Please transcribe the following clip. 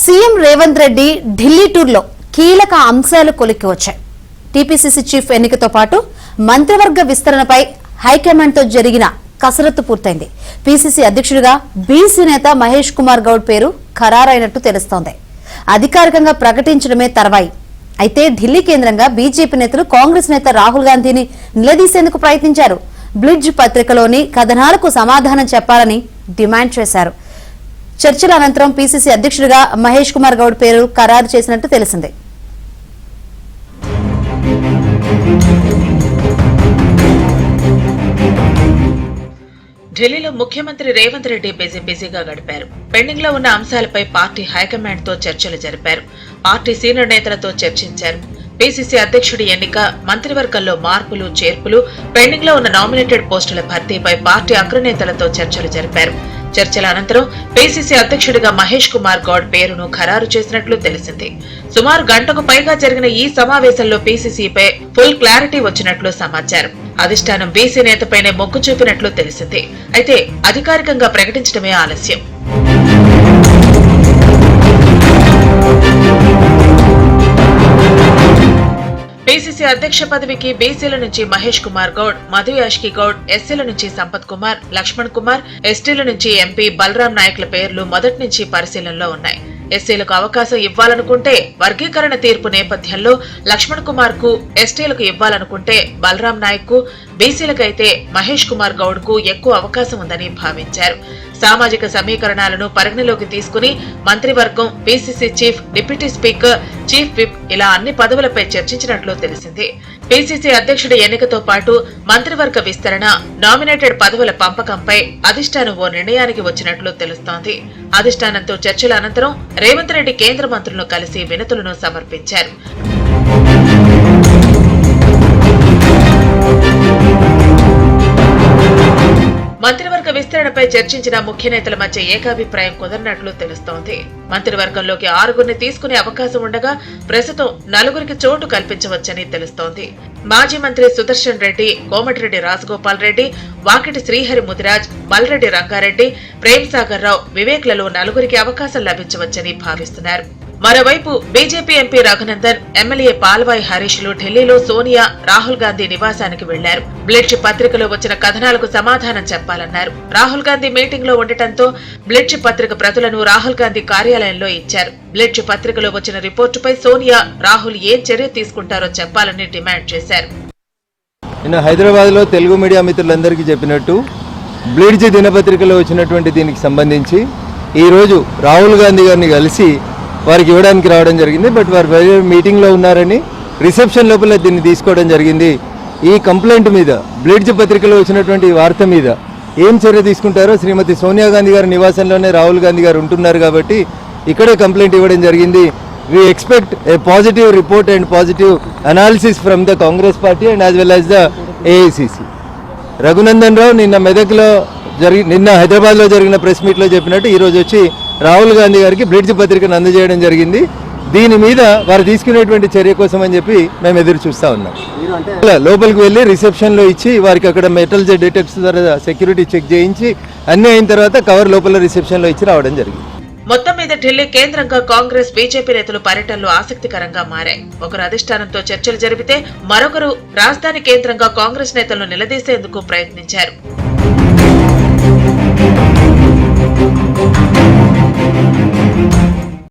CM Revanth Reddy Delhi టూర్లో కీలక అంశాలు కొలిక్కి వచ్చాయి. టీపీసీసీ చీఫ్ ఎన్నికతో పాటు మంత్రివర్గ విస్తరణపై హైకమాండ్తో జరిగిన కసరత్తు పూర్తయింది. పీసీసీ అధ్యక్షుడిగా బీసీ నేత మహేష్ కుమార్ గౌడ్ పేరు ఖరారైనట్టు తెలుస్తోంది. అధికారికంగా ప్రకటించడమే తర్వాయి. అయితే ఢిల్లీ కేంద్రంగా బీజేపీ నేతలు కాంగ్రెస్ నేత రాహుల్ గాంధీని నిలదీసేందుకు ప్రయత్నించారు. బ్లిడ్జ్ పత్రికలోని కథనాలకు సమాధానం చెప్పాలని డిమాండ్ చేశారు. చర్చల అనంతరం పీసీసీ అధ్యక్షుడిగా మహేష్ కుమార్ గౌడ్ పేరు ఖరారు చేసినట్టు తెలిసింది. ఢిల్లీలో ముఖ్యమంత్రి రేవంత్ రెడ్డి బిజీగా గడిపారు. పెండింగ్ లో ఉన్న అంశాలపై పార్టీ హైకమాండ్ తో చర్చలు జరిపారు. పార్టీ సీనియర్ నేతలతో చర్చించారు. పీసీసీ అధ్యక్షుడి ఎన్నిక, మంత్రివర్గంలో మార్పులు చేర్పులు, పెండింగ్ లో ఉన్న నామినేటెడ్ పోస్టుల భర్తీపై పార్టీ అగ్రనేతలతో చర్చలు జరిపారు. చర్చల అనంతరం పీసీసీ అధ్యక్షుడిగా మహేష్ కుమార్ గౌడ్ పేరును ఖరారు చేసినట్లు తెలిసింది. సుమారు గంటకు పైగా జరిగిన ఈ సమావేశంలో పీసీసీపై ఫుల్ క్లారిటీ వచ్చినట్లు సమాచారం. అధిష్టానం బీసీ నేతపైనే మొగ్గు చూపినట్లు తెలిసింది. అయితే అధికారికంగా ప్రకటించడమే ఆలస్యం. పీసీసీ అధ్యక్ష పదవికి బీసీల నుంచి మహేష్ కుమార్ గౌడ్, మధు యాష్కి గౌడ్, ఎస్సీల నుంచి సంపత్ కుమార్, లక్ష్మణ్ కుమార్, ఎస్టీల నుంచి ఎంపీ బలరాం నాయక్ల పేర్లు మొదటి నుంచి పరిశీలనలో ఉన్నాయి. ఎస్సీలకు అవకాశం ఇవ్వాలనుకుంటే వర్గీకరణ తీర్పు నేపథ్యంలో లక్ష్మణ్ కుమార్ కు, ఎస్టీలకు ఇవ్వాలనుకుంటే బలరాం నాయక్ కు, బీసీలకైతే మహేష్ కుమార్ గౌడ్ కు ఎక్కువ అవకాశం ఉందని భావించారు. సామాజిక సమీకరణాలను పరిగణలోకి తీసుకుని మంత్రివర్గం, PCC chief, deputy speaker, chief whip ఇలా అన్ని పదవులపై చర్చించినట్లు తెలిసింది. పీసీసీ అధ్యక్షుడి ఎన్నికతో పాటు మంత్రివర్గ విస్తరణ, నామినేటెడ్ పదవుల పంపకంపై అధిష్టానం ఓ నిర్ణయానికి వచ్చినట్లు తెలుస్తోంది. అధిష్టానంతో చర్చల అనంతరం రేవంత్ రెడ్డి కేంద్ర మంత్రులను కలిసి వినతులను సమర్పించారు. మంత్రివర్గ విస్తరణపై చర్చించిన ముఖ్య నేతల మధ్య ఏకాభిప్రాయం కుదరినట్లు తెలుస్తోంది. మంత్రివర్గంలోకి 6గురిని తీసుకునే అవకాశం ఉండగా ప్రస్తుతం 4గురికి చోటు కల్పించవచ్చని తెలుస్తోంది. మాజీ మంత్రి సుదర్శన్ రెడ్డి, కోమటిరెడ్డి రాజగోపాల్ రెడ్డి, వాకిటి శ్రీహరి ముదిరాజ్, మల్రెడ్డి రంగారెడ్డి, ప్రేమ్ సాగర్ రావు, వివేక్లలో 4గురికి అవకాశం లభించవచ్చని భావిస్తున్నారు. మరోవైపు BJP MP Raghunandan, MLA Palvai హరీష్లు ఢిల్లీలో సోనియా, రాహుల్ గాంధీ నివాసానికి వెళ్లారు. బ్లిడ్జ్ పత్రికలో వచ్చిన కథనాలకు సమాధానం చెప్పాలన్నారు. రాహుల్ గాంధీ మీటింగ్ లో ఉండటంతో బ్లిడ్జ్ పత్రిక ప్రతులను రాహుల్ గాంధీ కార్యాలయంలో ఇచ్చారు. బ్లిడ్జ్ పత్రికలో వచ్చిన రిపోర్టుపై సోనియా, రాహుల్ ఏం చర్య తీసుకుంటారో చెప్పాలని డిమాండ్ చేశారు. నేను హైదరాబాద్ లో తెలుగు మీడియా మిత్రులందరికీ చెప్పినట్టు బ్లిడ్జ్ దినపత్రికలో వచ్చినటువంటి దీనికి సంబంధించి ఈ రోజు రాహుల్ గాంధీ గారిని కలిసి వారికి ఇవ్వడానికి రావడం జరిగింది. బట్ వారు వేరే మీటింగ్లో ఉన్నారని రిసెప్షన్ లోపల దీన్ని తీసుకోవడం జరిగింది. ఈ కంప్లైంట్ మీద, బ్లిడ్జ్ పత్రికలో వచ్చినటువంటి వార్త మీద ఏం చర్య తీసుకుంటారో శ్రీమతి సోనియా గాంధీ గారి నివాసంలోనే రాహుల్ గాంధీ గారు ఉంటున్నారు కాబట్టి ఇక్కడే కంప్లైంట్ ఇవ్వడం జరిగింది. We expect a positive report and positive analysis from the Congress party and as well as the AICC. Raghunandan Rao నిన్న హైదరాబాద్లో జరిగిన ప్రెస్ మీట్లో చెప్పినట్టు ఈరోజు వచ్చి రాహుల్ గాంధీ గారికి బ్లిడ్జ్ పత్రికను అందజేయడం జరిగింది. దీని మీద వారు తీసుకునేటువంటి చర్య కోసం అని చెప్పి మేము ఎదురు చూస్తూ ఉన్నాం. లోపలికి వెళ్ళి రిసెప్షన్లో ఇచ్చి వారికి అక్కడ మెటల్ డిటెక్టర్స్ ద్వారా సెక్యూరిటీ చెక్ చేయించి అన్నీ అయిన తర్వాత కవర్ లోపల రిసెప్షన్లో ఇచ్చి రావడం జరిగింది. మొత్తం మీద ఢిల్లీ కేంద్రంగా కాంగ్రెస్, బీజేపీ నేతలు పర్యటనలు ఆసక్తికరంగా మారాయి. ఒకరు అధిష్టానంతో చర్చలు జరిపితే మరొకరు రాజధాని కేంద్రంగా కాంగ్రెస్ నేతలను నిలదీసేందుకు ప్రయత్నించారు.